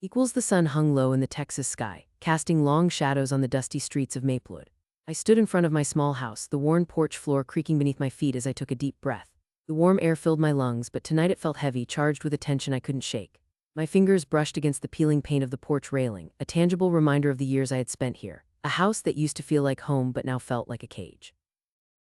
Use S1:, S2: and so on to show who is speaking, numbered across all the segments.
S1: Equals the sun hung low in the Texas sky, casting long shadows on the dusty streets of Maplewood. I stood in front of my small house, the worn porch floor creaking beneath my feet as I took a deep breath. The warm air filled my lungs, but tonight it felt heavy, charged with a tension I couldn't shake. My fingers brushed against the peeling paint of the porch railing, a tangible reminder of the years I had spent here. A house that used to feel like home but now felt like a cage.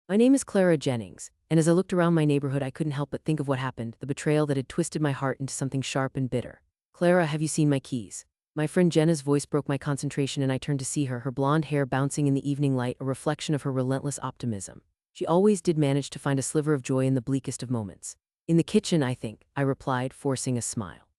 S1: My name is Clara Jennings, and as I looked around my neighborhood I couldn't help but think of what happened, the betrayal that had twisted my heart into something sharp and bitter. Clara, have you seen my keys? My friend Jenna's voice broke my concentration and I turned to see her, her blonde hair bouncing in the evening light, a reflection of her relentless optimism. She always did manage to find a sliver of joy in the bleakest of moments. In the kitchen, I think, I replied, forcing a smile.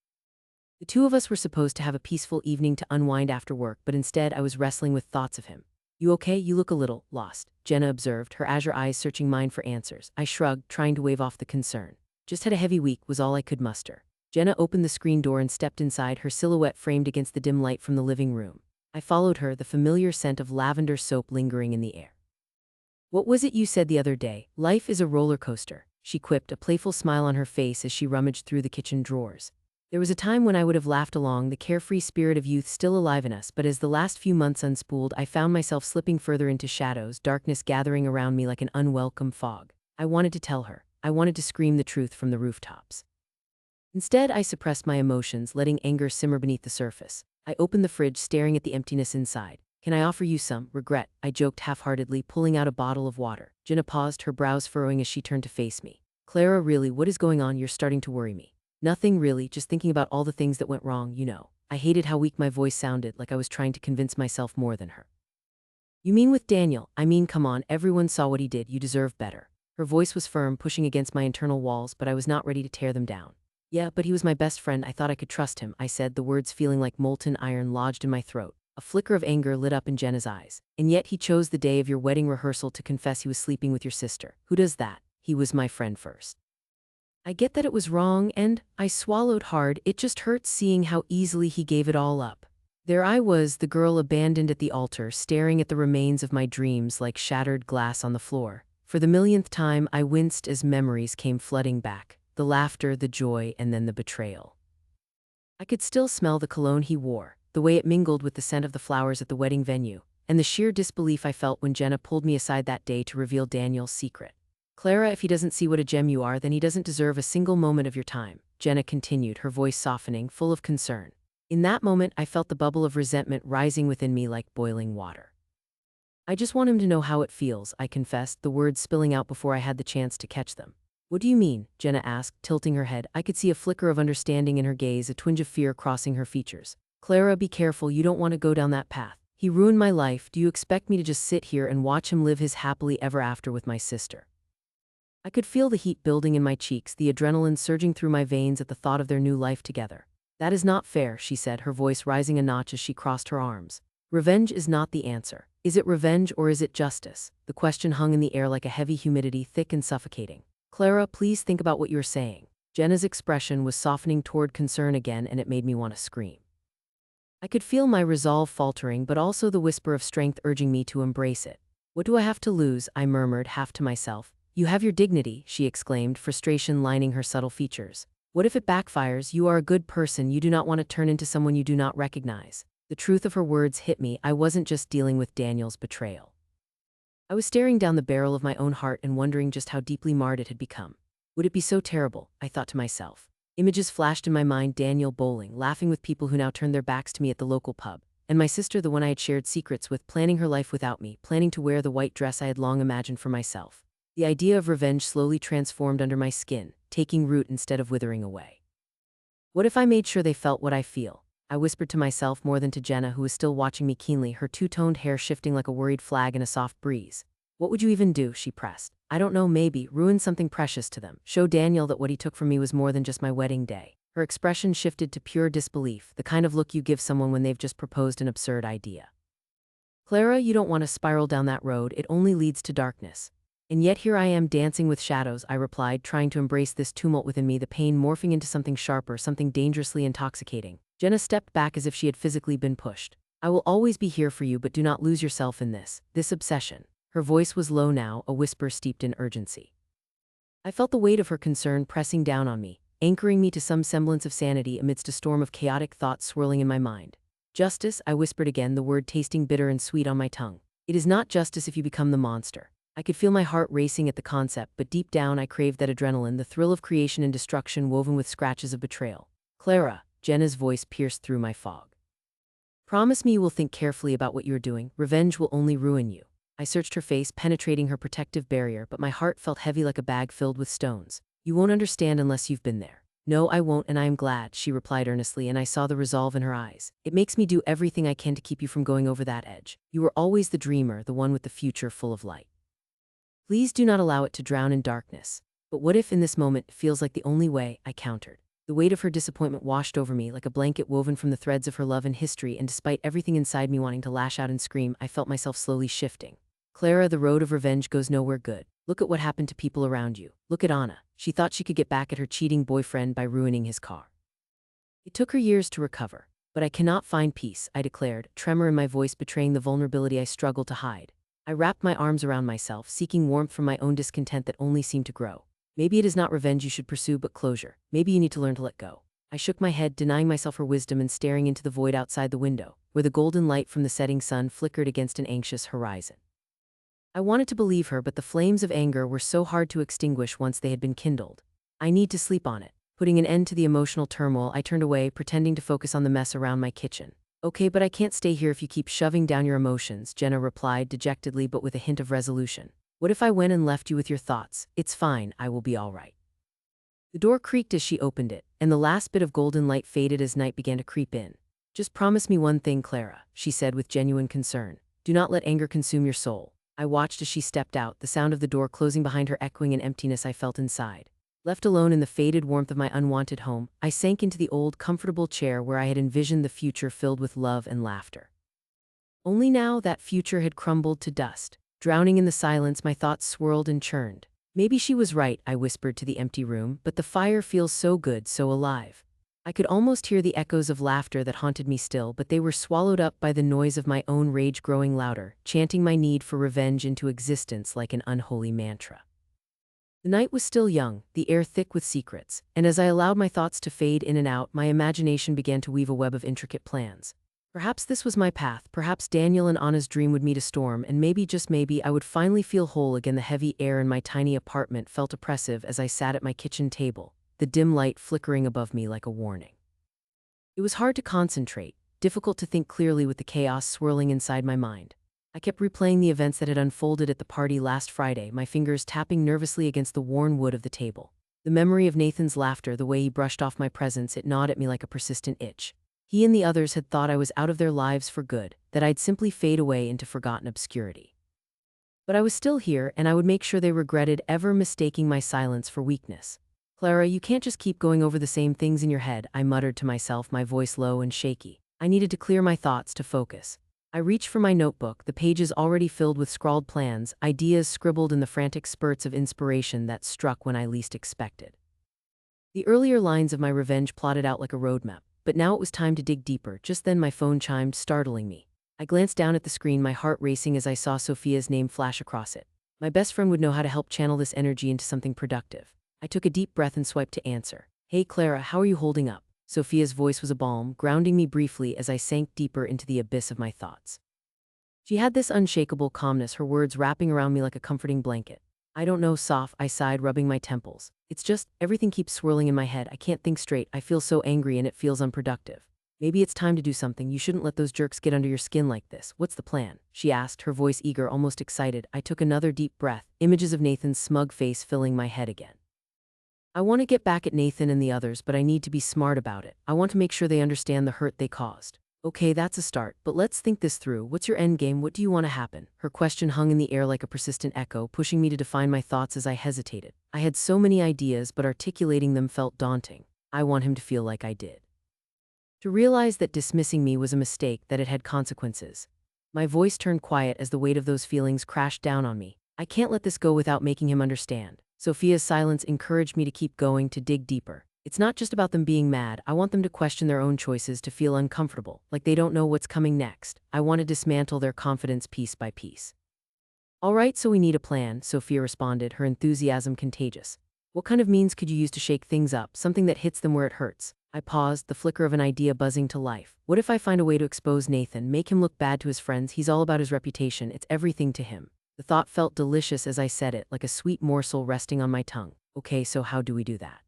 S1: The two of us were supposed to have a peaceful evening to unwind after work, but instead I was wrestling with thoughts of him. You okay? You look a little lost, Jenna observed, her azure eyes searching mine for answers. I shrugged, trying to wave off the concern. Just had a heavy week was all I could muster. Jenna opened the screen door and stepped inside, her silhouette framed against the dim light from the living room. I followed her, the familiar scent of lavender soap lingering in the air. What was it you said the other day? Life is a roller coaster, she quipped, a playful smile on her face as she rummaged through the kitchen drawers. There was a time when I would have laughed along, the carefree spirit of youth still alive in us, but as the last few months unspooled, I found myself slipping further into shadows, darkness gathering around me like an unwelcome fog. I wanted to tell her. I wanted to scream the truth from the rooftops. Instead, I suppressed my emotions, letting anger simmer beneath the surface. I opened the fridge, staring at the emptiness inside. Can I offer you some? Regret, I joked half-heartedly, pulling out a bottle of water. Jenna paused, her brows furrowing as she turned to face me. Clara, really, what is going on? You're starting to worry me. Nothing really, just thinking about all the things that went wrong, you know. I hated how weak my voice sounded, like I was trying to convince myself more than her. You mean with Daniel? I mean, come on, everyone saw what he did, you deserve better. Her voice was firm, pushing against my internal walls, but I was not ready to tear them down. Yeah, but he was my best friend, I thought I could trust him, I said, the words feeling like molten iron lodged in my throat. A flicker of anger lit up in Jenna's eyes. And yet he chose the day of your wedding rehearsal to confess he was sleeping with your sister. Who does that? He was my friend first. I get that it was wrong, and I swallowed hard. It just hurts seeing how easily he gave it all up. There I was, the girl abandoned at the altar, staring at the remains of my dreams like shattered glass on the floor. For the millionth time, I winced as memories came flooding back. The laughter, the joy, and then the betrayal. I could still smell the cologne he wore, the way it mingled with the scent of the flowers at the wedding venue, and the sheer disbelief I felt when Jenna pulled me aside that day to reveal Daniel's secret. Clara, if he doesn't see what a gem you are, then he doesn't deserve a single moment of your time, Jenna continued, her voice softening, full of concern. In that moment, I felt the bubble of resentment rising within me like boiling water. I just want him to know how it feels, I confessed, the words spilling out before I had the chance to catch them. What do you mean? Jenna asked, tilting her head. I could see a flicker of understanding in her gaze, a twinge of fear crossing her features. Clara, be careful, you don't want to go down that path. He ruined my life. Do you expect me to just sit here and watch him live his happily ever after with my sister? I could feel the heat building in my cheeks, the adrenaline surging through my veins at the thought of their new life together. That is not fair, she said, her voice rising a notch as she crossed her arms. Revenge is not the answer. Is it revenge or is it justice? The question hung in the air like a heavy humidity, thick and suffocating. Clara, please think about what you're saying. Jenna's expression was softening toward concern again, and it made me want to scream. I could feel my resolve faltering, but also the whisper of strength urging me to embrace it. What do I have to lose? I murmured, half to myself. You have your dignity, she exclaimed, frustration lining her subtle features. What if it backfires? You are a good person. You do not want to turn into someone you do not recognize. The truth of her words hit me. I wasn't just dealing with Daniel's betrayal. I was staring down the barrel of my own heart and wondering just how deeply marred it had become. Would it be so terrible? I thought to myself. Images flashed in my mind, Daniel bowling, laughing with people who now turned their backs to me at the local pub, and my sister, the one I had shared secrets with, planning her life without me, planning to wear the white dress I had long imagined for myself. The idea of revenge slowly transformed under my skin, taking root instead of withering away. What if I made sure they felt what I feel? I whispered to myself more than to Jenna, who was still watching me keenly, her two-toned hair shifting like a worried flag in a soft breeze. What would you even do? She pressed. I don't know, maybe ruin something precious to them. Show Daniel that what he took from me was more than just my wedding day. Her expression shifted to pure disbelief, the kind of look you give someone when they've just proposed an absurd idea. Clara, you don't want to spiral down that road. It only leads to darkness. And yet here I am dancing with shadows, I replied, trying to embrace this tumult within me, the pain morphing into something sharper, something dangerously intoxicating. Jenna stepped back as if she had physically been pushed. I will always be here for you, but do not lose yourself in this obsession. Her voice was low now, a whisper steeped in urgency. I felt the weight of her concern pressing down on me, anchoring me to some semblance of sanity amidst a storm of chaotic thoughts swirling in my mind. Justice, I whispered again, the word tasting bitter and sweet on my tongue. It is not justice if you become the monster. I could feel my heart racing at the concept, but deep down I craved that adrenaline, the thrill of creation and destruction woven with scratches of betrayal. Clara, Jenna's voice pierced through my fog. Promise me you will think carefully about what you are doing. Revenge will only ruin you. I searched her face, penetrating her protective barrier, but my heart felt heavy like a bag filled with stones. You won't understand unless you've been there. No, I won't, and I am glad, she replied earnestly, and I saw the resolve in her eyes. It makes me do everything I can to keep you from going over that edge. You were always the dreamer, the one with the future full of light. Please do not allow it to drown in darkness. But what if in this moment it feels like the only way? I countered. The weight of her disappointment washed over me like a blanket woven from the threads of her love and history, and despite everything inside me wanting to lash out and scream, I felt myself slowly shifting. Clara, the road of revenge goes nowhere good. Look at what happened to people around you. Look at Anna. She thought she could get back at her cheating boyfriend by ruining his car. It took her years to recover. But I cannot find peace, I declared, tremor in my voice betraying the vulnerability I struggled to hide. I wrapped my arms around myself, seeking warmth from my own discontent that only seemed to grow. Maybe it is not revenge you should pursue, but closure. Maybe you need to learn to let go. I shook my head, denying myself her wisdom and staring into the void outside the window, where the golden light from the setting sun flickered against an anxious horizon. I wanted to believe her, but the flames of anger were so hard to extinguish once they had been kindled. I need to sleep on it. Putting an end to the emotional turmoil, I turned away, pretending to focus on the mess around my kitchen. Okay, but I can't stay here if you keep shoving down your emotions, Jenna replied dejectedly but with a hint of resolution. What if I went and left you with your thoughts? It's fine, I will be all right. The door creaked as she opened it, and the last bit of golden light faded as night began to creep in. Just promise me one thing, Clara, she said with genuine concern. Do not let anger consume your soul. I watched as she stepped out, the sound of the door closing behind her echoing an emptiness I felt inside. Left alone in the faded warmth of my unwanted home, I sank into the old, comfortable chair where I had envisioned the future filled with love and laughter. Only now that future had crumbled to dust. Drowning in the silence, my thoughts swirled and churned. Maybe she was right, I whispered to the empty room, but the fire feels so good, so alive. I could almost hear the echoes of laughter that haunted me still, but they were swallowed up by the noise of my own rage growing louder, chanting my need for revenge into existence like an unholy mantra. The night was still young, the air thick with secrets, and as I allowed my thoughts to fade in and out, my imagination began to weave a web of intricate plans. Perhaps this was my path, perhaps Daniel and Anna's dream would meet a storm, and maybe, just maybe, I would finally feel whole again. The heavy air in my tiny apartment felt oppressive as I sat at my kitchen table, the dim light flickering above me like a warning. It was hard to concentrate, difficult to think clearly with the chaos swirling inside my mind. I kept replaying the events that had unfolded at the party last Friday, my fingers tapping nervously against the worn wood of the table. The memory of Nathan's laughter, the way he brushed off my presence, it gnawed at me like a persistent itch. He and the others had thought I was out of their lives for good, that I'd simply fade away into forgotten obscurity. But I was still here, and I would make sure they regretted ever mistaking my silence for weakness. Clara, you can't just keep going over the same things in your head, I muttered to myself, my voice low and shaky. I needed to clear my thoughts, to focus. I reached for my notebook, the pages already filled with scrawled plans, ideas scribbled in the frantic spurts of inspiration that struck when I least expected. The earlier lines of my revenge plotted out like a roadmap, but now it was time to dig deeper. Just then my phone chimed, startling me. I glanced down at the screen, my heart racing as I saw Sophia's name flash across it. My best friend would know how to help channel this energy into something productive. I took a deep breath and swiped to answer. Hey Clara, how are you holding up? Sophia's voice was a balm, grounding me briefly as I sank deeper into the abyss of my thoughts. She had this unshakable calmness, her words wrapping around me like a comforting blanket. I don't know, Soph, I sighed, rubbing my temples. It's just, everything keeps swirling in my head. I can't think straight. I feel so angry and it feels unproductive. Maybe it's time to do something. You shouldn't let those jerks get under your skin like this. What's the plan? She asked, her voice eager, almost excited. I took another deep breath, images of Nathan's smug face filling my head again. I want to get back at Nathan and the others, but I need to be smart about it. I want to make sure they understand the hurt they caused. Okay, that's a start, but let's think this through. What's your end game? What do you want to happen? Her question hung in the air like a persistent echo, pushing me to define my thoughts as I hesitated. I had so many ideas, but articulating them felt daunting. I want him to feel like I did. To realize that dismissing me was a mistake, that it had consequences. My voice turned quiet as the weight of those feelings crashed down on me. I can't let this go without making him understand. Sophia's silence encouraged me to keep going, to dig deeper. It's not just about them being mad. I want them to question their own choices, to feel uncomfortable, like they don't know what's coming next. I want to dismantle their confidence piece by piece. All right, so we need a plan, Sophia responded, her enthusiasm contagious. What kind of means could you use to shake things up, something that hits them where it hurts? I paused, the flicker of an idea buzzing to life. What if I find a way to expose Nathan, make him look bad to his friends? He's all about his reputation, it's everything to him. The thought felt delicious as I said it, like a sweet morsel resting on my tongue. Okay, so how do we do that?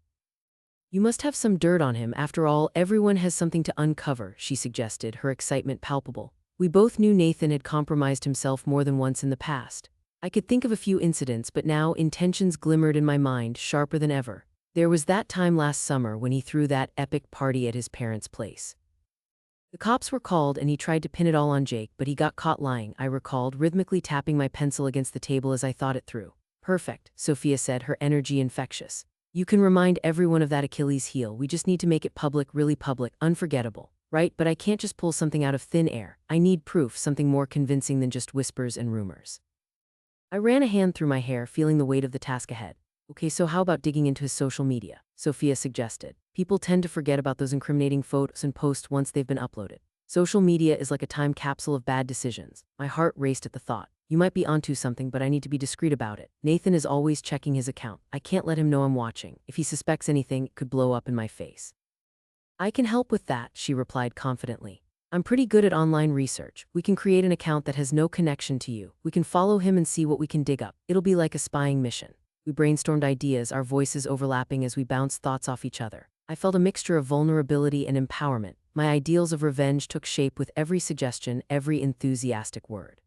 S1: You must have some dirt on him. After all, everyone has something to uncover, she suggested, her excitement palpable. We both knew Nathan had compromised himself more than once in the past. I could think of a few incidents, but now intentions glimmered in my mind, sharper than ever. There was that time last summer when he threw that epic party at his parents' place. The cops were called and he tried to pin it all on Jake, but he got caught lying, I recalled, rhythmically tapping my pencil against the table as I thought it through. Perfect, Sophia said, her energy infectious. You can remind everyone of that Achilles heel. We just need to make it public, really public, unforgettable. Right? But I can't just pull something out of thin air. I need proof, something more convincing than just whispers and rumors. I ran a hand through my hair, feeling the weight of the task ahead. Okay, so how about digging into his social media? Sophia suggested. People tend to forget about those incriminating photos and posts once they've been uploaded. Social media is like a time capsule of bad decisions. My heart raced at the thought. You might be onto something, but I need to be discreet about it. Nathan is always checking his account. I can't let him know I'm watching. If he suspects anything, it could blow up in my face. I can help with that, she replied confidently. I'm pretty good at online research. We can create an account that has no connection to you. We can follow him and see what we can dig up. It'll be like a spying mission. We brainstormed ideas, our voices overlapping as we bounced thoughts off each other. I felt a mixture of vulnerability and empowerment. My ideals of revenge took shape with every suggestion, every enthusiastic word.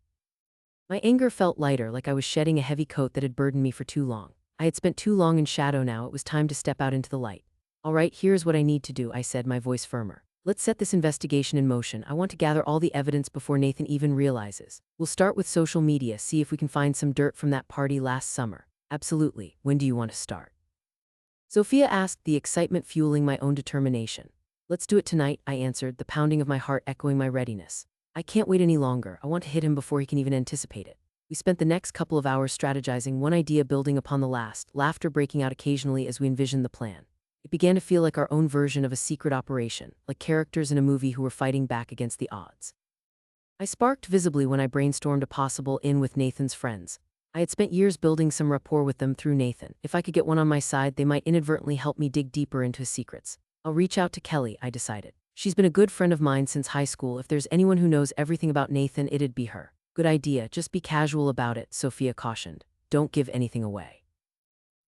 S1: My anger felt lighter, like I was shedding a heavy coat that had burdened me for too long. I had spent too long in shadow now, it was time to step out into the light. All right, here's what I need to do, I said, my voice firmer. Let's set this investigation in motion. I want to gather all the evidence before Nathan even realizes. We'll start with social media, see if we can find some dirt from that party last summer. Absolutely. When do you want to start? Sophia asked, the excitement fueling my own determination. Let's do it tonight, I answered, the pounding of my heart echoing my readiness. I can't wait any longer. I want to hit him before he can even anticipate it. We spent the next couple of hours strategizing, one idea building upon the last, laughter breaking out occasionally as we envisioned the plan. It began to feel like our own version of a secret operation, like characters in a movie who were fighting back against the odds. I sparked visibly when I brainstormed a possible in with Nathan's friends. I had spent years building some rapport with them through Nathan. If I could get one on my side, they might inadvertently help me dig deeper into his secrets. I'll reach out to Kelly, I decided. She's been a good friend of mine since high school. If there's anyone who knows everything about Nathan, it'd be her. Good idea, just be casual about it, Sophia cautioned. Don't give anything away.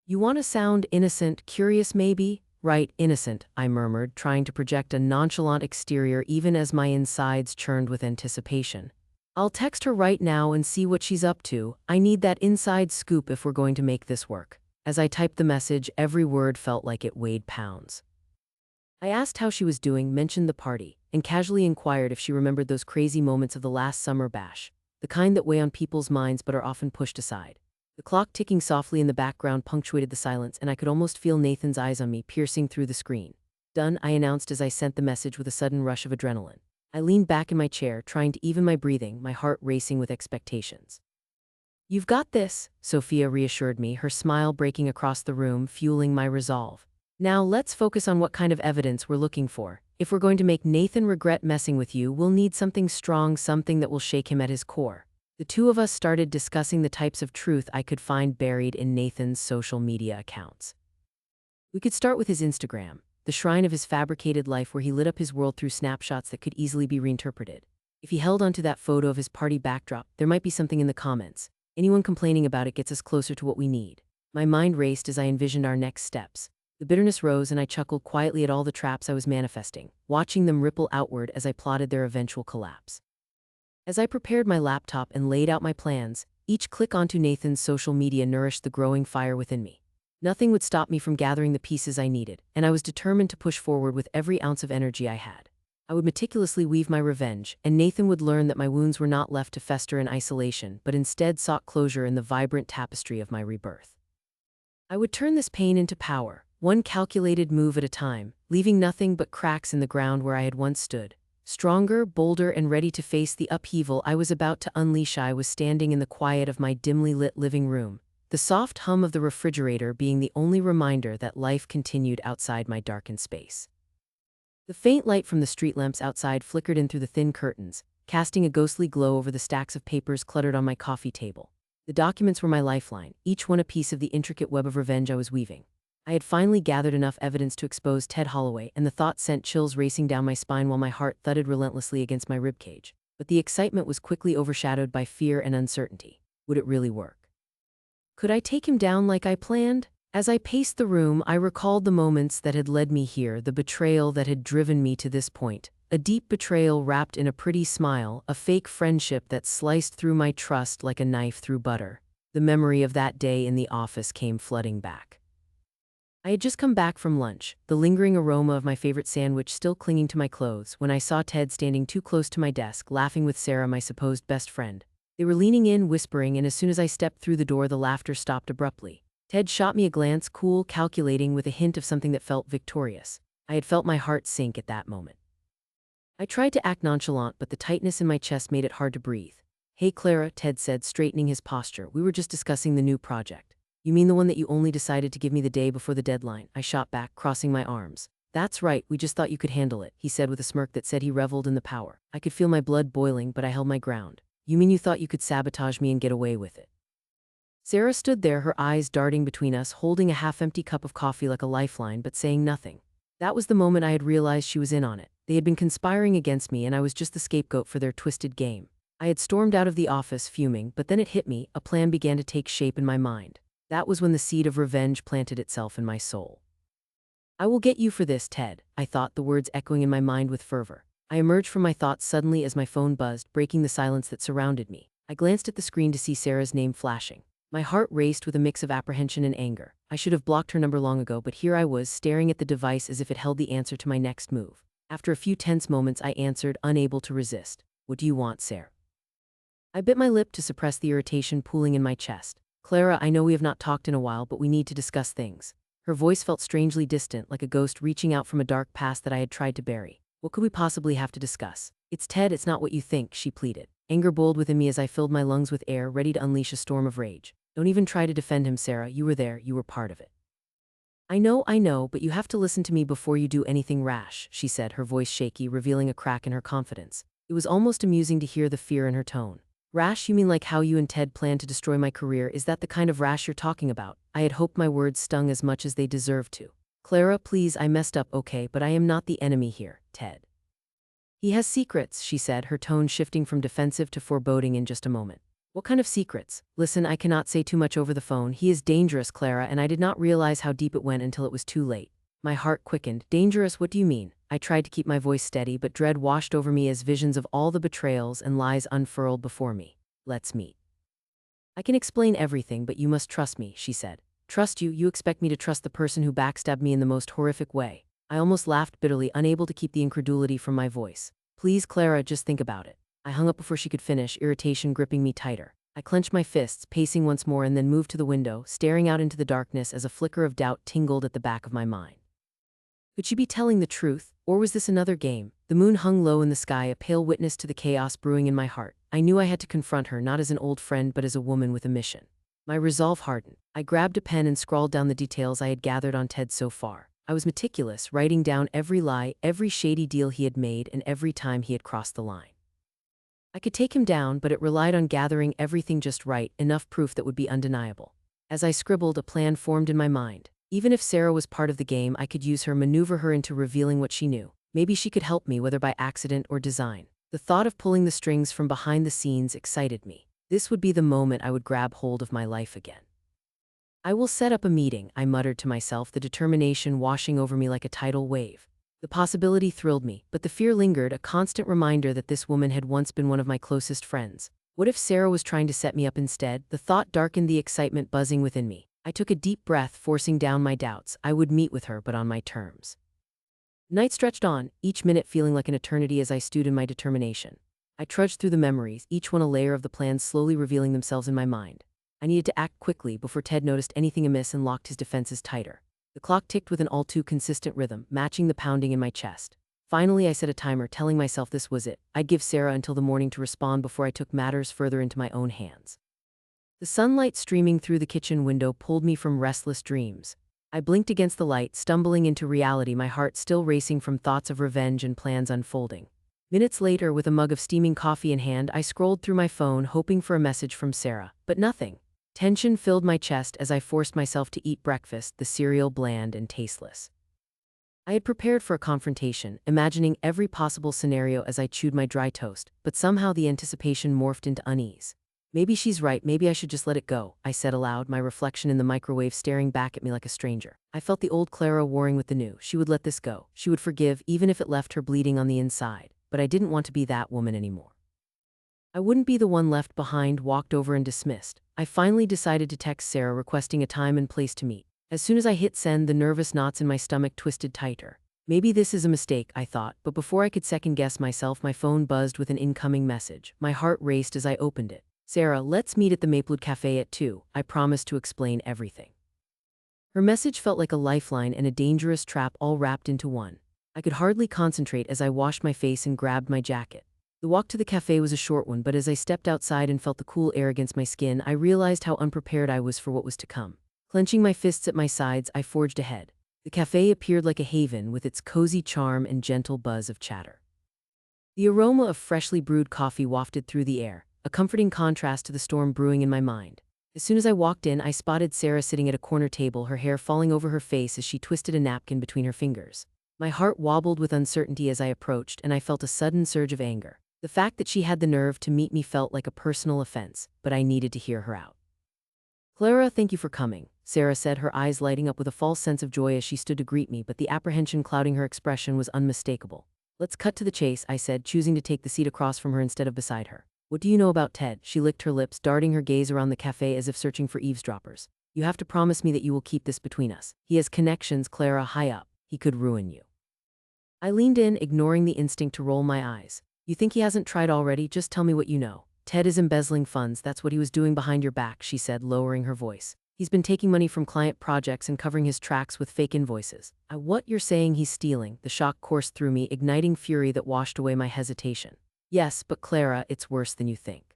S1: You want to sound innocent, curious maybe? Right, innocent, I murmured, trying to project a nonchalant exterior even as my insides churned with anticipation. I'll text her right now and see what she's up to. I need that inside scoop if we're going to make this work. As I typed the message, every word felt like it weighed pounds. I asked how she was doing, mentioned the party, and casually inquired if she remembered those crazy moments of the last summer bash, the kind that weigh on people's minds but are often pushed aside. The clock ticking softly in the background punctuated the silence, and I could almost feel Nathan's eyes on me, piercing through the screen. Done, I announced as I sent the message with a sudden rush of adrenaline. I leaned back in my chair, trying to even my breathing, my heart racing with expectations. You've got this, Sophia reassured me, her smile breaking across the room, fueling my resolve. Now let's focus on what kind of evidence we're looking for. If we're going to make Nathan regret messing with you, we'll need something strong, something that will shake him at his core. The two of us started discussing the types of truth I could find buried in Nathan's social media accounts. We could start with his Instagram, the shrine of his fabricated life where he lit up his world through snapshots that could easily be reinterpreted. If he held onto that photo of his party backdrop, there might be something in the comments. Anyone complaining about it gets us closer to what we need. My mind raced as I envisioned our next steps. The bitterness rose and I chuckled quietly at all the traps I was manifesting, watching them ripple outward as I plotted their eventual collapse. As I prepared my laptop and laid out my plans, each click onto Nathan's social media nourished the growing fire within me. Nothing would stop me from gathering the pieces I needed, and I was determined to push forward with every ounce of energy I had. I would meticulously weave my revenge, and Nathan would learn that my wounds were not left to fester in isolation, but instead sought closure in the vibrant tapestry of my rebirth. I would turn this pain into power, one calculated move at a time, leaving nothing but cracks in the ground where I had once stood. Stronger, bolder, and ready to face the upheaval I was about to unleash. I was standing in the quiet of my dimly lit living room, the soft hum of the refrigerator being the only reminder that life continued outside my darkened space. The faint light from the street lamps outside flickered in through the thin curtains, casting a ghostly glow over the stacks of papers cluttered on my coffee table. The documents were my lifeline, each one a piece of the intricate web of revenge I was weaving. I had finally gathered enough evidence to expose Ted Holloway, and the thought sent chills racing down my spine while my heart thudded relentlessly against my ribcage. But the excitement was quickly overshadowed by fear and uncertainty. Would it really work? Could I take him down like I planned? As I paced the room, I recalled the moments that had led me here, the betrayal that had driven me to this point. A deep betrayal wrapped in a pretty smile, a fake friendship that sliced through my trust like a knife through butter. The memory of that day in the office came flooding back. I had just come back from lunch, the lingering aroma of my favorite sandwich still clinging to my clothes, when I saw Ted standing too close to my desk, laughing with Sarah, my supposed best friend. They were leaning in, whispering, and as soon as I stepped through the door, the laughter stopped abruptly. Ted shot me a glance, cool, calculating, with a hint of something that felt victorious. I had felt my heart sink at that moment. I tried to act nonchalant, but the tightness in my chest made it hard to breathe. "Hey Clara," Ted said, straightening his posture. "We were just discussing the new project." "You mean the one that you only decided to give me the day before the deadline?" I shot back, crossing my arms. "That's right, we just thought you could handle it," he said with a smirk that said he reveled in the power. I could feel my blood boiling, but I held my ground. "You mean you thought you could sabotage me and get away with it?" Sarah stood there, her eyes darting between us, holding a half-empty cup of coffee like a lifeline, but saying nothing. That was the moment I had realized she was in on it. They had been conspiring against me, and I was just the scapegoat for their twisted game. I had stormed out of the office, fuming, but then it hit me. A plan began to take shape in my mind. That was when the seed of revenge planted itself in my soul. "I will get you for this, Ted," I thought, the words echoing in my mind with fervor. I emerged from my thoughts suddenly as my phone buzzed, breaking the silence that surrounded me. I glanced at the screen to see Sarah's name flashing. My heart raced with a mix of apprehension and anger. I should have blocked her number long ago, but here I was, staring at the device as if it held the answer to my next move. After a few tense moments, I answered, unable to resist. "What do you want, Sarah?" I bit my lip to suppress the irritation pooling in my chest. "Clara, I know we have not talked in a while, but we need to discuss things." Her voice felt strangely distant, like a ghost reaching out from a dark past that I had tried to bury. "What could we possibly have to discuss?" "It's Ted, it's not what you think," she pleaded. Anger boiled within me as I filled my lungs with air, ready to unleash a storm of rage. "Don't even try to defend him, Sarah. You were there, you were part of it." I know, but you have to listen to me before you do anything rash," she said, her voice shaky, revealing a crack in her confidence. It was almost amusing to hear the fear in her tone. "Rash? You mean like how you and Ted plan to destroy my career? Is that the kind of rash you're talking about?" I had hoped my words stung as much as they deserved to. "Clara, please, I messed up, okay, but I am not the enemy here, Ted. He has secrets," she said, her tone shifting from defensive to foreboding in just a moment. "What kind of secrets?" "Listen, I cannot say too much over the phone. He is dangerous, Clara, and I did not realize how deep it went until it was too late." My heart quickened. "Dangerous? What do you mean?" I tried to keep my voice steady, but dread washed over me as visions of all the betrayals and lies unfurled before me. "Let's meet." "I can explain everything, but you must trust me," she said. "Trust you? You expect me to trust the person who backstabbed me in the most horrific way?" I almost laughed bitterly, unable to keep the incredulity from my voice. "Please, Clara, just think about it." I hung up before she could finish, irritation gripping me tighter. I clenched my fists, pacing once more, and then moved to the window, staring out into the darkness as a flicker of doubt tingled at the back of my mind. Could she be telling the truth, or was this another game? The moon hung low in the sky, a pale witness to the chaos brewing in my heart. I knew I had to confront her, not as an old friend but as a woman with a mission. My resolve hardened. I grabbed a pen and scrawled down the details I had gathered on Ted so far. I was meticulous, writing down every lie, every shady deal he had made, and every time he had crossed the line. I could take him down, but it relied on gathering everything just right, enough proof that would be undeniable. As I scribbled, a plan formed in my mind. Even if Sarah was part of the game, I could use her, maneuver her into revealing what she knew. Maybe she could help me, whether by accident or design. The thought of pulling the strings from behind the scenes excited me. This would be the moment I would grab hold of my life again. "I will set up a meeting," I muttered to myself, the determination washing over me like a tidal wave. The possibility thrilled me, but the fear lingered, a constant reminder that this woman had once been one of my closest friends. What if Sarah was trying to set me up instead? The thought darkened the excitement buzzing within me. I took a deep breath, forcing down my doubts. I would meet with her, but on my terms. Night stretched on, each minute feeling like an eternity as I stewed in my determination. I trudged through the memories, each one a layer of the plans slowly revealing themselves in my mind. I needed to act quickly before Ted noticed anything amiss and locked his defenses tighter. The clock ticked with an all-too-consistent rhythm, matching the pounding in my chest. Finally, I set a timer, telling myself this was it. I'd give Sarah until the morning to respond before I took matters further into my own hands. The sunlight streaming through the kitchen window pulled me from restless dreams. I blinked against the light, stumbling into reality, my heart still racing from thoughts of revenge and plans unfolding. Minutes later, with a mug of steaming coffee in hand, I scrolled through my phone, hoping for a message from Sarah, but nothing. Tension filled my chest as I forced myself to eat breakfast, the cereal bland and tasteless. I had prepared for a confrontation, imagining every possible scenario as I chewed my dry toast, but somehow the anticipation morphed into unease. Maybe she's right, maybe I should just let it go, I said aloud, my reflection in the microwave staring back at me like a stranger. I felt the old Clara warring with the new. She would let this go. She would forgive, even if it left her bleeding on the inside. But I didn't want to be that woman anymore. I wouldn't be the one left behind, walked over and dismissed. I finally decided to text Sarah requesting a time and place to meet. As soon as I hit send, the nervous knots in my stomach twisted tighter. Maybe this is a mistake, I thought, but before I could second-guess myself, my phone buzzed with an incoming message. My heart raced as I opened it. Sarah, let's meet at the Maplewood Cafe at 2. I promised to explain everything. Her message felt like a lifeline and a dangerous trap all wrapped into one. I could hardly concentrate as I washed my face and grabbed my jacket. The walk to the cafe was a short one, but as I stepped outside and felt the cool air against my skin, I realized how unprepared I was for what was to come. Clenching my fists at my sides, I forged ahead. The cafe appeared like a haven with its cozy charm and gentle buzz of chatter. The aroma of freshly brewed coffee wafted through the air, a comforting contrast to the storm brewing in my mind. As soon as I walked in, I spotted Sarah sitting at a corner table, her hair falling over her face as she twisted a napkin between her fingers. My heart wobbled with uncertainty as I approached, and I felt a sudden surge of anger. The fact that she had the nerve to meet me felt like a personal offense, but I needed to hear her out. Clara, thank you for coming, Sarah said, her eyes lighting up with a false sense of joy as she stood to greet me, but the apprehension clouding her expression was unmistakable. Let's cut to the chase, I said, choosing to take the seat across from her instead of beside her. What do you know about Ted? She licked her lips, darting her gaze around the cafe as if searching for eavesdroppers. You have to promise me that you will keep this between us. He has connections, Clara, high up. He could ruin you. I leaned in, ignoring the instinct to roll my eyes. You think he hasn't tried already? Just tell me what you know. Ted is embezzling funds, that's what he was doing behind your back, she said, lowering her voice. He's been taking money from client projects and covering his tracks with fake invoices. What you're saying he's stealing? The shock coursed through me, igniting fury that washed away my hesitation. Yes, but Clara, it's worse than you think.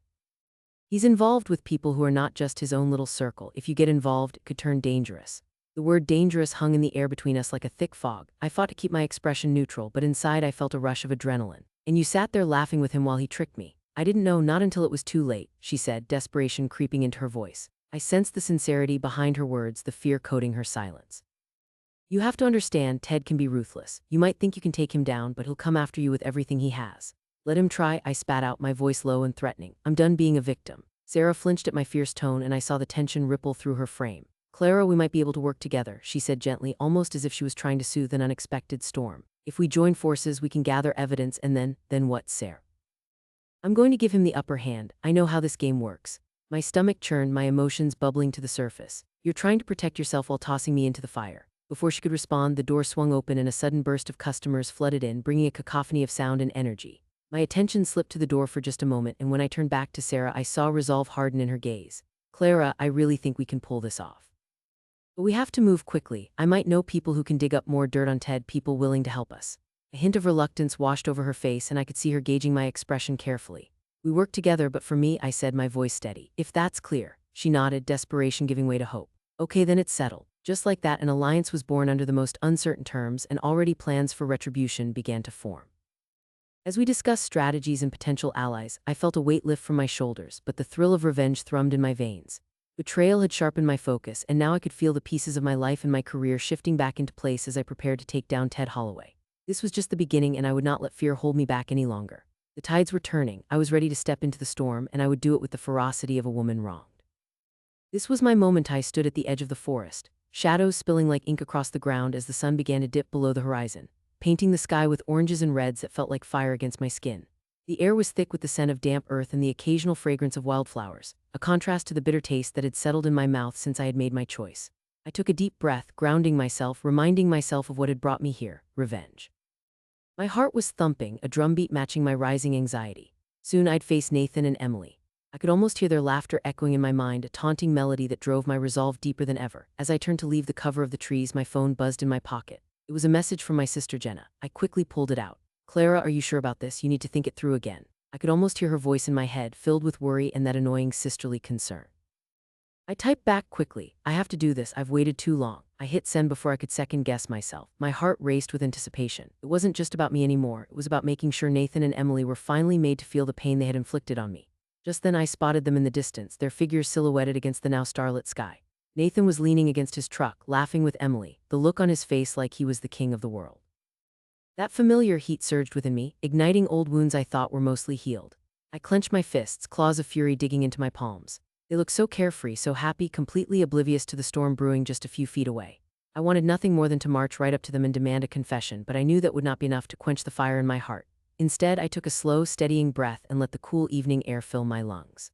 S1: He's involved with people who are not just his own little circle. If you get involved, it could turn dangerous. The word dangerous hung in the air between us like a thick fog. I fought to keep my expression neutral, but inside I felt a rush of adrenaline. And you sat there laughing with him while he tricked me. I didn't know, not until it was too late, she said, desperation creeping into her voice. I sensed the sincerity behind her words, the fear coating her silence. You have to understand, Ted can be ruthless. You might think you can take him down, but he'll come after you with everything he has. Let him try, I spat out, my voice low and threatening. I'm done being a victim. Sarah flinched at my fierce tone, and I saw the tension ripple through her frame. Clara, we might be able to work together, she said gently, almost as if she was trying to soothe an unexpected storm. If we join forces, we can gather evidence, and then what, Sarah? I'm going to give him the upper hand. I know how this game works. My stomach churned, my emotions bubbling to the surface. You're trying to protect yourself while tossing me into the fire. Before she could respond, the door swung open and a sudden burst of customers flooded in, bringing a cacophony of sound and energy. My attention slipped to the door for just a moment, and when I turned back to Sarah, I saw resolve harden in her gaze. Clara, I really think we can pull this off. But we have to move quickly. I might know people who can dig up more dirt on Ted, people willing to help us. A hint of reluctance washed over her face, and I could see her gauging my expression carefully. We work together, but for me, I said, my voice steady. If that's clear. She nodded, desperation giving way to hope. Okay, then it's settled. Just like that, an alliance was born under the most uncertain terms, and already plans for retribution began to form. As we discussed strategies and potential allies, I felt a weight lift from my shoulders, but the thrill of revenge thrummed in my veins. Betrayal had sharpened my focus, and now I could feel the pieces of my life and my career shifting back into place as I prepared to take down Ted Holloway. This was just the beginning, and I would not let fear hold me back any longer. The tides were turning. I was ready to step into the storm, and I would do it with the ferocity of a woman wronged. This was my moment. I stood at the edge of the forest, shadows spilling like ink across the ground as the sun began to dip below the horizon, painting the sky with oranges and reds that felt like fire against my skin. The air was thick with the scent of damp earth and the occasional fragrance of wildflowers, a contrast to the bitter taste that had settled in my mouth since I had made my choice. I took a deep breath, grounding myself, reminding myself of what had brought me here, revenge. My heart was thumping, a drumbeat matching my rising anxiety. Soon I'd face Nathan and Emily. I could almost hear their laughter echoing in my mind, a taunting melody that drove my resolve deeper than ever. As I turned to leave the cover of the trees, my phone buzzed in my pocket. It was a message from my sister Jenna. I quickly pulled it out. Clara, are you sure about this? You need to think it through again. I could almost hear her voice in my head, filled with worry and that annoying sisterly concern. I typed back quickly. I have to do this. I've waited too long. I hit send before I could second-guess myself. My heart raced with anticipation. It wasn't just about me anymore. It was about making sure Nathan and Emily were finally made to feel the pain they had inflicted on me. Just then I spotted them in the distance, their figures silhouetted against the now starlit sky. Nathan was leaning against his truck, laughing with Emily, the look on his face like he was the king of the world. That familiar heat surged within me, igniting old wounds I thought were mostly healed. I clenched my fists, claws of fury digging into my palms. They looked so carefree, so happy, completely oblivious to the storm brewing just a few feet away. I wanted nothing more than to march right up to them and demand a confession, but I knew that would not be enough to quench the fire in my heart. Instead, I took a slow, steadying breath and let the cool evening air fill my lungs.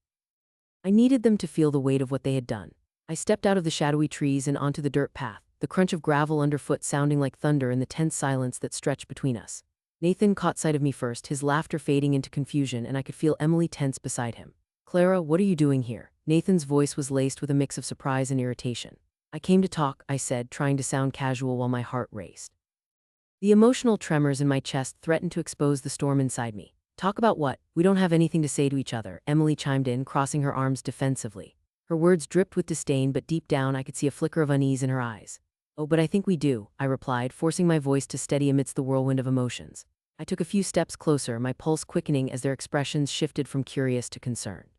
S1: I needed them to feel the weight of what they had done. I stepped out of the shadowy trees and onto the dirt path, the crunch of gravel underfoot sounding like thunder in the tense silence that stretched between us. Nathan caught sight of me first, his laughter fading into confusion, and I could feel Emily tense beside him. "Clara, what are you doing here?" Nathan's voice was laced with a mix of surprise and irritation. "I came to talk," I said, trying to sound casual while my heart raced. The emotional tremors in my chest threatened to expose the storm inside me. "Talk about what? We don't have anything to say to each other," Emily chimed in, crossing her arms defensively. Her words dripped with disdain, but deep down I could see a flicker of unease in her eyes. "Oh, but I think we do," I replied, forcing my voice to steady amidst the whirlwind of emotions. I took a few steps closer, my pulse quickening as their expressions shifted from curious to concerned.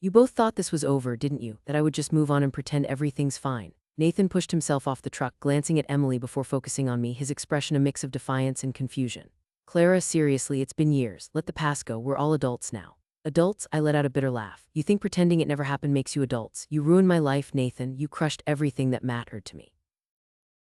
S1: "You both thought this was over, didn't you? That I would just move on and pretend everything's fine?" Nathan pushed himself off the truck, glancing at Emily before focusing on me, his expression a mix of defiance and confusion. "Clara, seriously, it's been years. Let the past go. We're all adults now." "Adults?" I let out a bitter laugh. "You think pretending it never happened makes you adults? You ruined my life, Nathan. You crushed everything that mattered to me."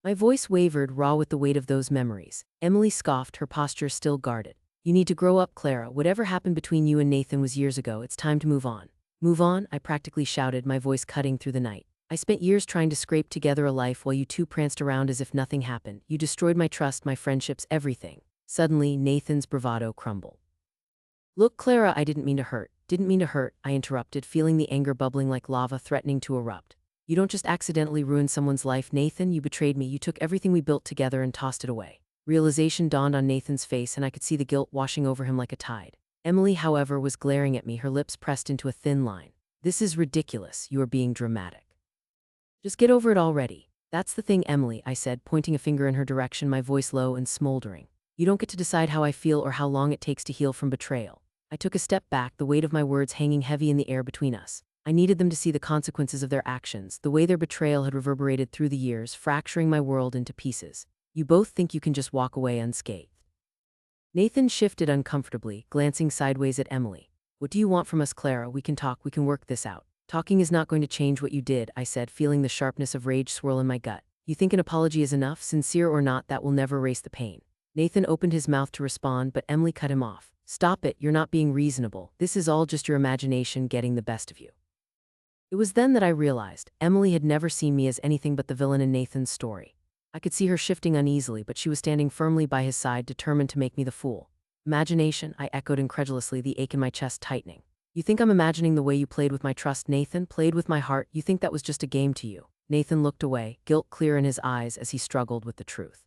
S1: My voice wavered, raw with the weight of those memories. Emily scoffed, her posture still guarded. "You need to grow up, Clara. Whatever happened between you and Nathan was years ago. It's time to move on." "Move on?" I practically shouted, my voice cutting through the night. "I spent years trying to scrape together a life while you two pranced around as if nothing happened. You destroyed my trust, my friendships, everything." Suddenly, Nathan's bravado crumbled. "Look, Clara, I didn't mean to hurt." "Didn't mean to hurt," I interrupted, feeling the anger bubbling like lava threatening to erupt. "You don't just accidentally ruin someone's life, Nathan. You betrayed me. You took everything we built together and tossed it away." Realization dawned on Nathan's face, and I could see the guilt washing over him like a tide. Emily, however, was glaring at me, her lips pressed into a thin line. "This is ridiculous. You are being dramatic. Just get over it already." "That's the thing, Emily," I said, pointing a finger in her direction, my voice low and smoldering. "You don't get to decide how I feel or how long it takes to heal from betrayal." I took a step back, the weight of my words hanging heavy in the air between us. I needed them to see the consequences of their actions, the way their betrayal had reverberated through the years, fracturing my world into pieces. "You both think you can just walk away unscathed?" Nathan shifted uncomfortably, glancing sideways at Emily. "What do you want from us, Clara? We can talk, we can work this out." "Talking is not going to change what you did," I said, feeling the sharpness of rage swirl in my gut. "You think an apology is enough? Sincere or not, that will never erase the pain." Nathan opened his mouth to respond, but Emily cut him off. "Stop it, you're not being reasonable. This is all just your imagination getting the best of you." It was then that I realized Emily had never seen me as anything but the villain in Nathan's story. I could see her shifting uneasily, but she was standing firmly by his side, determined to make me the fool. "Imagination?" I echoed incredulously, the ache in my chest tightening. "You think I'm imagining the way you played with my trust, Nathan? Played with my heart? You think that was just a game to you?" Nathan looked away, guilt clear in his eyes as he struggled with the truth.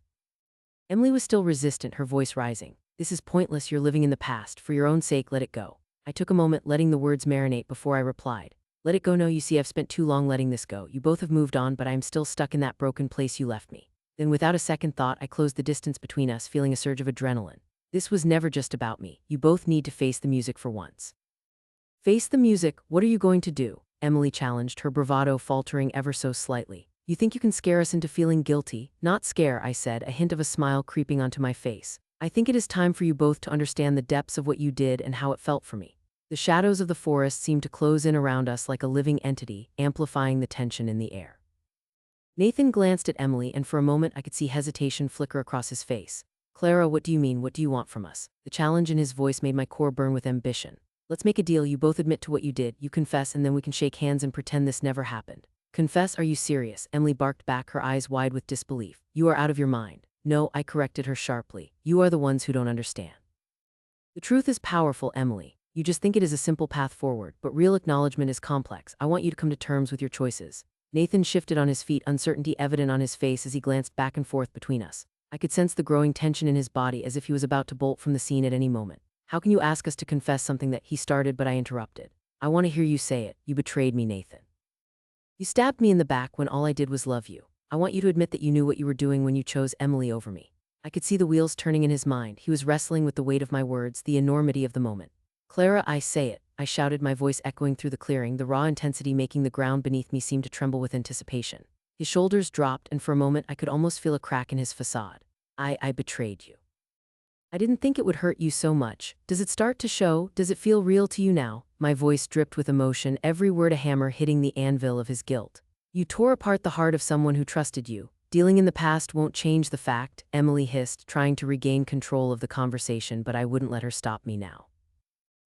S1: Emily was still resistant, her voice rising. "This is pointless. You're living in the past. For your own sake, let it go." I took a moment, letting the words marinate before I replied. "Let it go? No, you see, I've spent too long letting this go. You both have moved on, but I am still stuck in that broken place you left me." Then without a second thought, I closed the distance between us, feeling a surge of adrenaline. "This was never just about me. You both need to face the music for once." "Face the music? What are you going to do?" Emily challenged, her bravado faltering ever so slightly. "You think you can scare us into feeling guilty?" "Not scare," I said, a hint of a smile creeping onto my face. "I think it is time for you both to understand the depths of what you did and how it felt for me." The shadows of the forest seemed to close in around us like a living entity, amplifying the tension in the air. Nathan glanced at Emily, and for a moment I could see hesitation flicker across his face. "Clara, what do you mean? What do you want from us?" The challenge in his voice made my core burn with ambition. "Let's make a deal. You both admit to what you did, you confess, and then we can shake hands and pretend this never happened." "Confess? Are you serious?" Emily barked back, her eyes wide with disbelief. "You are out of your mind." "No," I corrected her sharply. "You are the ones who don't understand. The truth is powerful, Emily. You just think it is a simple path forward, but real acknowledgement is complex. I want you to come to terms with your choices." Nathan shifted on his feet, uncertainty evident on his face as he glanced back and forth between us. I could sense the growing tension in his body, as if he was about to bolt from the scene at any moment. "How can you ask us to confess something that," he started, but I interrupted. "I want to hear you say it. You betrayed me, Nathan. You stabbed me in the back when all I did was love you. I want you to admit that you knew what you were doing when you chose Emily over me." I could see the wheels turning in his mind. He was wrestling with the weight of my words, the enormity of the moment. "Clara, I say it. I shouted, my voice echoing through the clearing, the raw intensity making the ground beneath me seem to tremble with anticipation. His shoulders dropped, and for a moment I could almost feel a crack in his facade. I betrayed you. I didn't think it would hurt you so much. Does it start to show? Does it feel real to you now? My voice dripped with emotion, every word a hammer hitting the anvil of his guilt. You tore apart the heart of someone who trusted you. Dealing in the past won't change the fact, Emily hissed, trying to regain control of the conversation, but I wouldn't let her stop me now.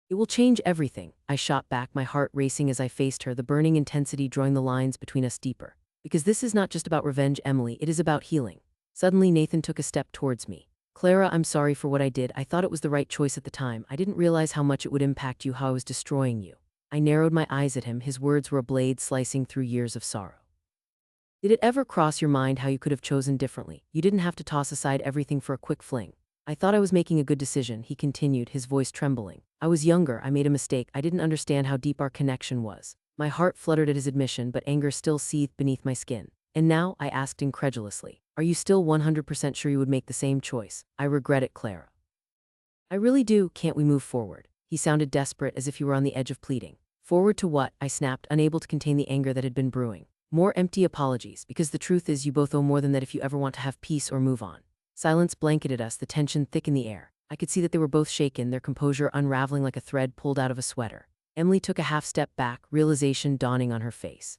S1: It will change everything, I shot back, my heart racing as I faced her, the burning intensity drawing the lines between us deeper. Because this is not just about revenge, Emily, it is about healing. Suddenly Nathan took a step towards me. Clara, I'm sorry for what I did. I thought it was the right choice at the time. I didn't realize how much it would impact you, how I was destroying you. I narrowed my eyes at him, his words were a blade slicing through years of sorrow. Did it ever cross your mind how you could have chosen differently? You didn't have to toss aside everything for a quick fling. I thought I was making a good decision, he continued, his voice trembling. I was younger, I made a mistake, I didn't understand how deep our connection was. My heart fluttered at his admission, but anger still seethed beneath my skin. And now, I asked incredulously, are you still 100% sure you would make the same choice? I regret it, Clara. I really do. Can't we move forward? He sounded desperate, as if he were on the edge of pleading. Forward to what? I snapped, unable to contain the anger that had been brewing. More empty apologies, because the truth is you both owe more than that if you ever want to have peace or move on. Silence blanketed us, the tension thick in the air. I could see that they were both shaken, their composure unraveling like a thread pulled out of a sweater. Emily took a half step back, realization dawning on her face.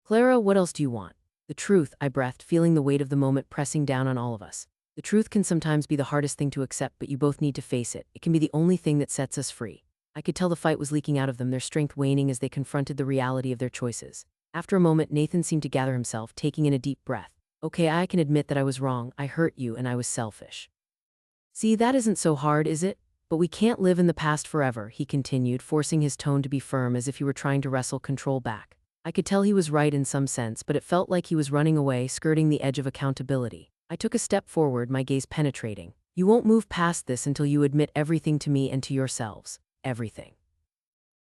S1: Clara, what else do you want? The truth, I breathed, feeling the weight of the moment pressing down on all of us. The truth can sometimes be the hardest thing to accept, but you both need to face it. It can be the only thing that sets us free. I could tell the fight was leaking out of them, their strength waning as they confronted the reality of their choices. After a moment, Nathan seemed to gather himself, taking in a deep breath. Okay, I can admit that I was wrong. I hurt you and I was selfish. See, that isn't so hard, is it? But we can't live in the past forever, he continued, forcing his tone to be firm as if he were trying to wrestle control back. I could tell he was right in some sense, but it felt like he was running away, skirting the edge of accountability. I took a step forward, my gaze penetrating. You won't move past this until you admit everything to me and to yourselves. Everything.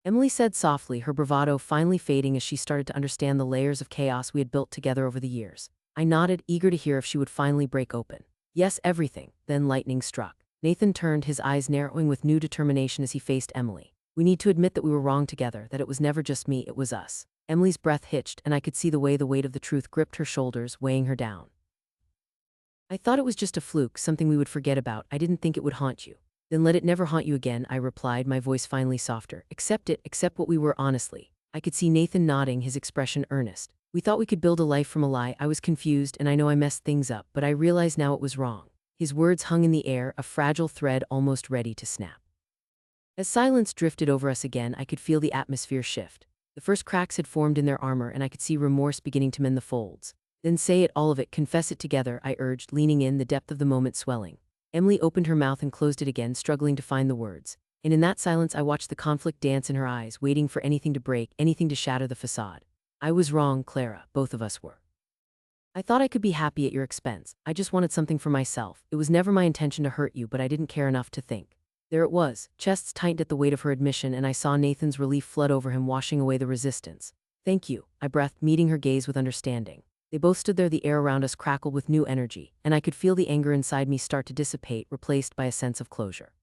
S1: Emily said softly, her bravado finally fading as she started to understand the layers of chaos we had built together over the years. I nodded, eager to hear if she would finally break open. Yes, everything. Then lightning struck. Nathan turned, his eyes narrowing with new determination as he faced Emily. We need to admit that we were wrong together, that it was never just me, it was us. Emily's breath hitched, and I could see the way the weight of the truth gripped her shoulders, weighing her down. I thought it was just a fluke, something we would forget about. I didn't think it would haunt you. Then let it never haunt you again, I replied, my voice finally softer. Accept it, accept what we were, honestly. I could see Nathan nodding, his expression earnest. We thought we could build a life from a lie. I was confused, and I know I messed things up, but I realize now it was wrong. His words hung in the air, a fragile thread almost ready to snap. As silence drifted over us again, I could feel the atmosphere shift. The first cracks had formed in their armor, and I could see remorse beginning to mend the folds. Then say it, all of it, confess it together, I urged, leaning in, the depth of the moment swelling. Emily opened her mouth and closed it again, struggling to find the words. And in that silence I watched the conflict dance in her eyes, waiting for anything to break, anything to shatter the facade. I was wrong, Clara, both of us were. I thought I could be happy at your expense. I just wanted something for myself. It was never my intention to hurt you, but I didn't care enough to think. There it was, chests tightened at the weight of her admission, and I saw Nathan's relief flood over him, washing away the resistance. Thank you, I breathed, meeting her gaze with understanding. They both stood there, the air around us crackled with new energy, and I could feel the anger inside me start to dissipate, replaced by a sense of closure.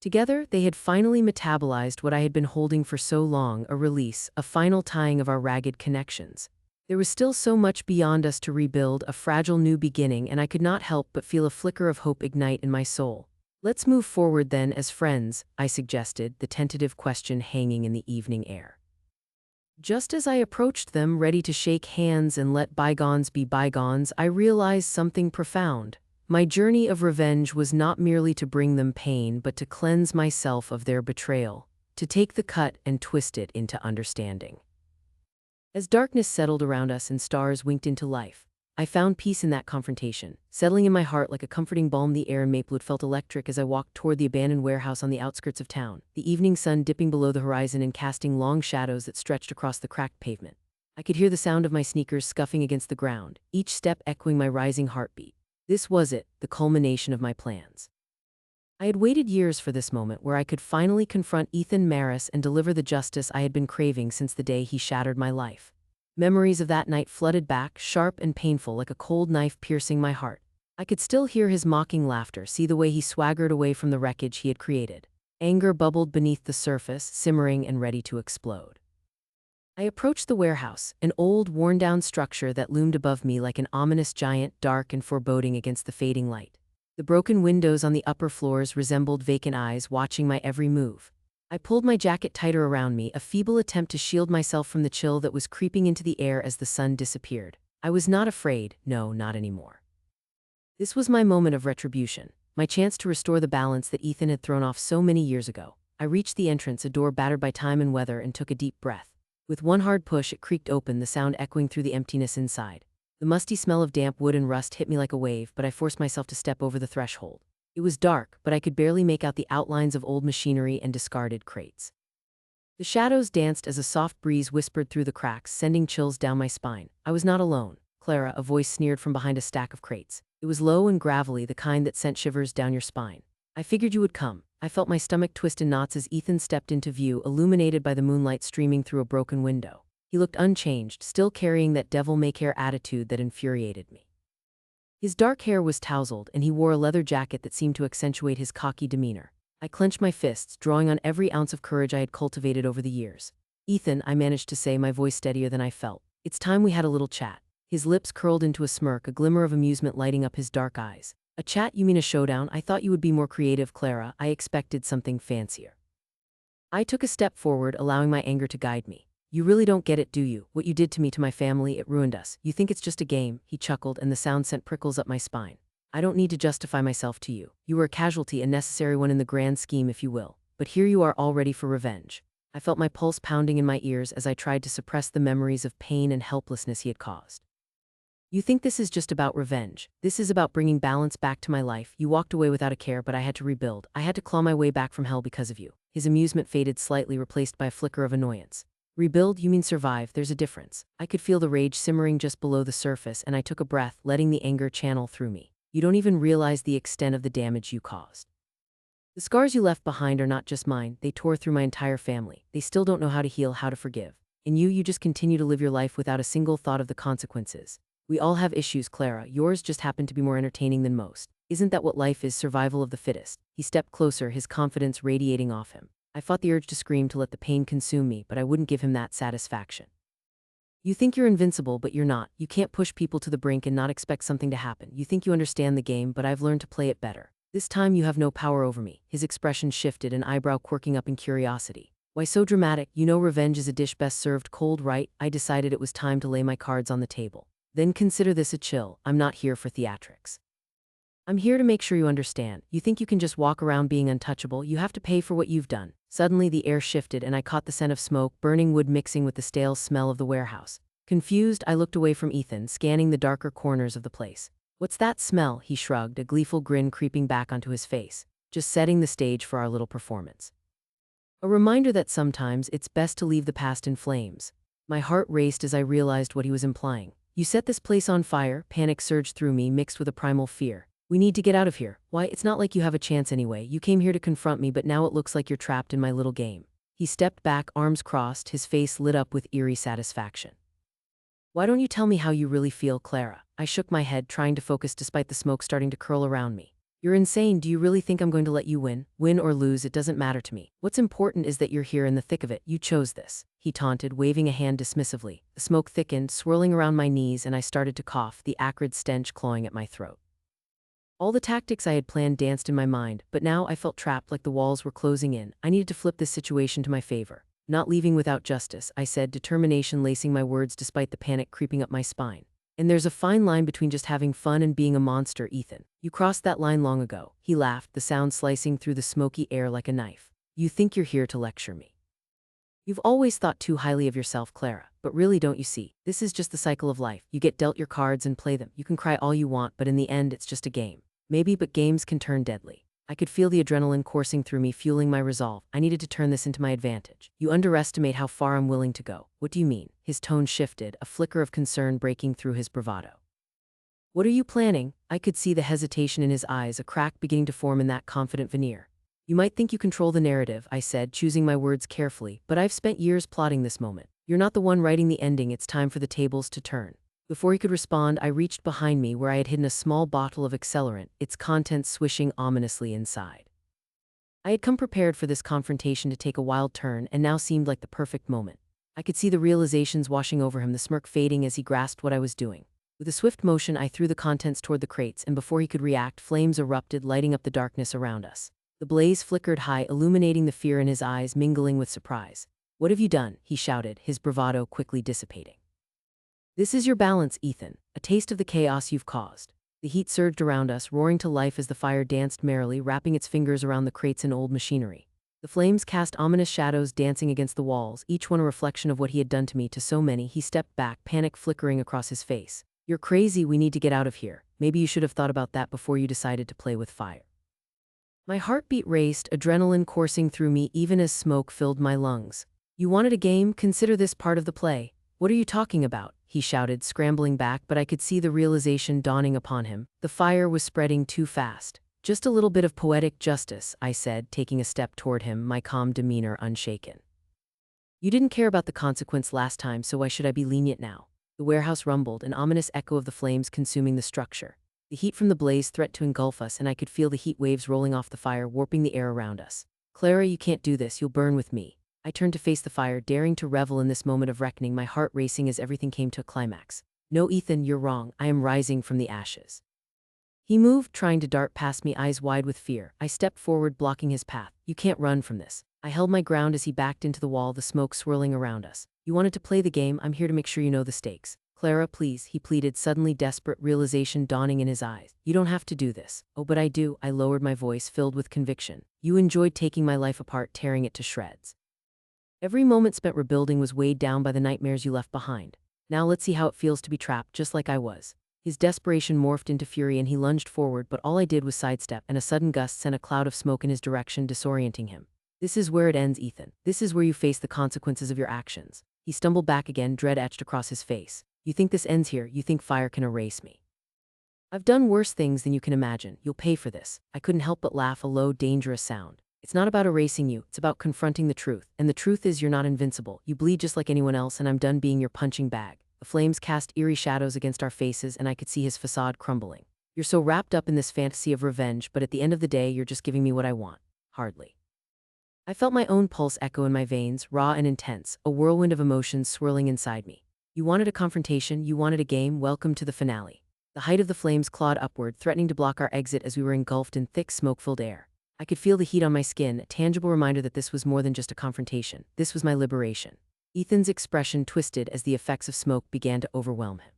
S1: Together, they had finally metabolized what I had been holding for so long, a release, a final tying of our ragged connections. There was still so much beyond us to rebuild, a fragile new beginning, and I could not help but feel a flicker of hope ignite in my soul. Let's move forward then as friends, I suggested, the tentative question hanging in the evening air. Just as I approached them, ready to shake hands and let bygones be bygones, I realized something profound. My journey of revenge was not merely to bring them pain, but to cleanse myself of their betrayal, to take the cut and twist it into understanding. As darkness settled around us and stars winked into life, I found peace in that confrontation. Settling in my heart like a comforting balm, the air in Maplewood felt electric as I walked toward the abandoned warehouse on the outskirts of town, the evening sun dipping below the horizon and casting long shadows that stretched across the cracked pavement. I could hear the sound of my sneakers scuffing against the ground, each step echoing my rising heartbeat. This was it, the culmination of my plans. I had waited years for this moment where I could finally confront Ethan Maris and deliver the justice I had been craving since the day he shattered my life. Memories of that night flooded back, sharp and painful, like a cold knife piercing my heart. I could still hear his mocking laughter, see the way he swaggered away from the wreckage he had created. Anger bubbled beneath the surface, simmering and ready to explode. I approached the warehouse, an old, worn-down structure that loomed above me like an ominous giant, dark and foreboding against the fading light. The broken windows on the upper floors resembled vacant eyes watching my every move. I pulled my jacket tighter around me, a feeble attempt to shield myself from the chill that was creeping into the air as the sun disappeared. I was not afraid, no, not anymore. This was my moment of retribution, my chance to restore the balance that Ethan had thrown off so many years ago. I reached the entrance, a door battered by time and weather, and took a deep breath. With one hard push, it creaked open, the sound echoing through the emptiness inside. The musty smell of damp wood and rust hit me like a wave, but I forced myself to step over the threshold. It was dark, but I could barely make out the outlines of old machinery and discarded crates. The shadows danced as a soft breeze whispered through the cracks, sending chills down my spine. I was not alone. Clara, a voice sneered from behind a stack of crates. It was low and gravelly, the kind that sent shivers down your spine. I figured you would come. I felt my stomach twist in knots as Ethan stepped into view, illuminated by the moonlight streaming through a broken window. He looked unchanged, still carrying that devil-may-care attitude that infuriated me. His dark hair was tousled, and he wore a leather jacket that seemed to accentuate his cocky demeanor. I clenched my fists, drawing on every ounce of courage I had cultivated over the years. "Ethan," I managed to say, my voice steadier than I felt. "It's time we had a little chat." His lips curled into a smirk, a glimmer of amusement lighting up his dark eyes. "A chat? You mean a showdown? I thought you would be more creative, Clara. I expected something fancier." I took a step forward, allowing my anger to guide me. "You really don't get it, do you? What you did to me, to my family, it ruined us. You think it's just a game?" He chuckled, and the sound sent prickles up my spine. "I don't need to justify myself to you. You were a casualty, a necessary one in the grand scheme, if you will. But here you are, all ready for revenge." I felt my pulse pounding in my ears as I tried to suppress the memories of pain and helplessness he had caused. "You think this is just about revenge? This is about bringing balance back to my life. You walked away without a care, but I had to rebuild. I had to claw my way back from hell because of you." His amusement faded slightly, replaced by a flicker of annoyance. "Rebuild? You mean survive? There's a difference." I could feel the rage simmering just below the surface, and I took a breath, letting the anger channel through me. "You don't even realize the extent of the damage you caused. The scars you left behind are not just mine, they tore through my entire family. They still don't know how to heal, how to forgive. And you just continue to live your life without a single thought of the consequences. We all have issues, Clara. Yours just happen to be more entertaining than most. Isn't that what life is, survival of the fittest?" He stepped closer, his confidence radiating off him. I fought the urge to scream, to let the pain consume me, but I wouldn't give him that satisfaction. "You think you're invincible, but you're not. You can't push people to the brink and not expect something to happen. You think you understand the game, but I've learned to play it better. This time you have no power over me." His expression shifted, an eyebrow quirking up in curiosity. "Why so dramatic? You know revenge is a dish best served cold, right?" I decided it was time to lay my cards on the table. "Then consider this a chill. I'm not here for theatrics. I'm here to make sure you understand. You think you can just walk around being untouchable? You have to pay for what you've done." Suddenly the air shifted, and I caught the scent of smoke, burning wood mixing with the stale smell of the warehouse. Confused, I looked away from Ethan, scanning the darker corners of the place. "What's that smell?" He shrugged, a gleeful grin creeping back onto his face. "Just setting the stage for our little performance. A reminder that sometimes it's best to leave the past in flames." My heart raced as I realized what he was implying. "You set this place on fire." Panic surged through me, mixed with a primal fear. "We need to get out of here." "Why, it's not like you have a chance anyway. You came here to confront me, but now it looks like you're trapped in my little game." He stepped back, arms crossed, his face lit up with eerie satisfaction. "Why don't you tell me how you really feel, Clara?" I shook my head, trying to focus despite the smoke starting to curl around me. "You're insane. Do you really think I'm going to let you win? Win or lose, it doesn't matter to me. What's important is that you're here in the thick of it. You chose this." He taunted, waving a hand dismissively. The smoke thickened, swirling around my knees, and I started to cough, the acrid stench clawing at my throat. All the tactics I had planned danced in my mind, but now I felt trapped, like the walls were closing in. I needed to flip this situation to my favor. "Not leaving without justice," I said, determination lacing my words despite the panic creeping up my spine. "And there's a fine line between just having fun and being a monster, Ethan. You crossed that line long ago." He laughed, the sound slicing through the smoky air like a knife. "You think you're here to lecture me? You've always thought too highly of yourself, Clara, but really, don't you see? This is just the cycle of life. You get dealt your cards and play them. You can cry all you want, but in the end, it's just a game." Maybe, but games can turn deadly. I could feel the adrenaline coursing through me, fueling my resolve. I needed to turn this into my advantage. "You underestimate how far I'm willing to go." "What do you mean?" His tone shifted, a flicker of concern breaking through his bravado. "What are you planning?" I could see the hesitation in his eyes, a crack beginning to form in that confident veneer. "You might think you control the narrative," I said, choosing my words carefully, "but I've spent years plotting this moment. You're not the one writing the ending. It's time for the tables to turn." Before he could respond, I reached behind me where I had hidden a small bottle of accelerant, its contents swishing ominously inside. I had come prepared for this confrontation to take a wild turn, and now seemed like the perfect moment. I could see the realizations washing over him, the smirk fading as he grasped what I was doing. With a swift motion, I threw the contents toward the crates, and before he could react, flames erupted, lighting up the darkness around us. The blaze flickered high, illuminating the fear in his eyes, mingling with surprise. "What have you done?" he shouted, his bravado quickly dissipating. "This is your balance, Ethan, a taste of the chaos you've caused." The heat surged around us, roaring to life as the fire danced merrily, wrapping its fingers around the crates and old machinery. The flames cast ominous shadows dancing against the walls, each one a reflection of what he had done to me to so many. He stepped back, panic flickering across his face. "You're crazy, we need to get out of here. Maybe you should have thought about that before you decided to play with fire." My heartbeat raced, adrenaline coursing through me even as smoke filled my lungs. "You wanted a game? Consider this part of the play." "What are you talking about?" he shouted, scrambling back, but I could see the realization dawning upon him. The fire was spreading too fast. "Just a little bit of poetic justice," I said, taking a step toward him, my calm demeanor unshaken. "You didn't care about the consequence last time, so why should I be lenient now?" The warehouse rumbled, an ominous echo of the flames consuming the structure. The heat from the blaze threatened to engulf us, and I could feel the heat waves rolling off the fire, warping the air around us. "Clara, you can't do this, you'll burn with me." I turned to face the fire, daring to revel in this moment of reckoning, my heart racing as everything came to a climax. "No, Ethan, you're wrong. I am rising from the ashes." He moved, trying to dart past me, eyes wide with fear. I stepped forward, blocking his path. "You can't run from this." I held my ground as he backed into the wall, the smoke swirling around us. "You wanted to play the game. I'm here to make sure you know the stakes." "Clara, please," he pleaded, suddenly desperate, realization dawning in his eyes. "You don't have to do this." "Oh, but I do." I lowered my voice, filled with conviction. "You enjoyed taking my life apart, tearing it to shreds. Every moment spent rebuilding was weighed down by the nightmares you left behind. Now let's see how it feels to be trapped, just like I was." His desperation morphed into fury and he lunged forward, but all I did was sidestep, and a sudden gust sent a cloud of smoke in his direction, disorienting him. "This is where it ends, Ethan. This is where you face the consequences of your actions." He stumbled back again, dread etched across his face. "You think this ends here? You think fire can erase me? I've done worse things than you can imagine. You'll pay for this." I couldn't help but laugh, a low, dangerous sound. "It's not about erasing you, it's about confronting the truth. And the truth is you're not invincible. You bleed just like anyone else, and I'm done being your punching bag." The flames cast eerie shadows against our faces, and I could see his facade crumbling. "You're so wrapped up in this fantasy of revenge, but at the end of the day, you're just giving me what I want." "Hardly." I felt my own pulse echo in my veins, raw and intense, a whirlwind of emotions swirling inside me. "You wanted a confrontation, you wanted a game. Welcome to the finale." The height of the flames clawed upward, threatening to block our exit as we were engulfed in thick, smoke-filled air. I could feel the heat on my skin, a tangible reminder that this was more than just a confrontation. This was my liberation. Ethan's expression twisted as the effects of smoke began to overwhelm him.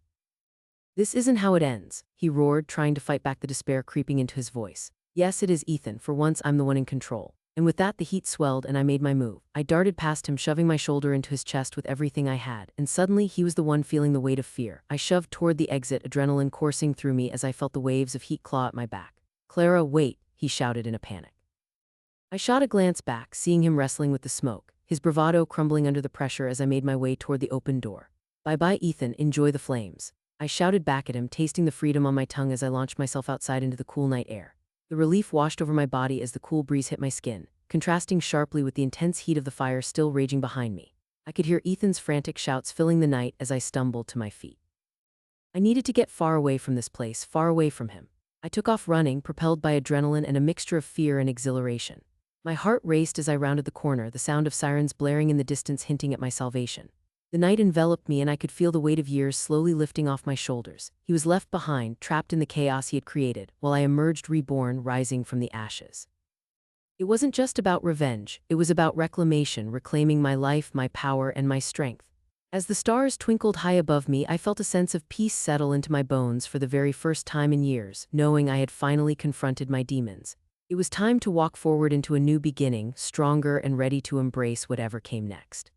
S1: "This isn't how it ends," he roared, trying to fight back the despair creeping into his voice. "Yes, it is, Ethan. For once, I'm the one in control." And with that, the heat swelled and I made my move. I darted past him, shoving my shoulder into his chest with everything I had, and suddenly he was the one feeling the weight of fear. I shoved toward the exit, adrenaline coursing through me as I felt the waves of heat claw at my back. "Clara, wait," he shouted in a panic. I shot a glance back, seeing him wrestling with the smoke, his bravado crumbling under the pressure as I made my way toward the open door. "Bye-bye, Ethan, enjoy the flames." I shouted back at him, tasting the freedom on my tongue as I launched myself outside into the cool night air. The relief washed over my body as the cool breeze hit my skin, contrasting sharply with the intense heat of the fire still raging behind me. I could hear Ethan's frantic shouts filling the night as I stumbled to my feet. I needed to get far away from this place, far away from him. I took off running, propelled by adrenaline and a mixture of fear and exhilaration. My heart raced as I rounded the corner, the sound of sirens blaring in the distance hinting at my salvation. The night enveloped me and I could feel the weight of years slowly lifting off my shoulders. He was left behind, trapped in the chaos he had created, while I emerged reborn, rising from the ashes. It wasn't just about revenge, it was about reclamation, reclaiming my life, my power, and my strength. As the stars twinkled high above me, I felt a sense of peace settle into my bones for the very first time in years, knowing I had finally confronted my demons. It was time to walk forward into a new beginning, stronger and ready to embrace whatever came next.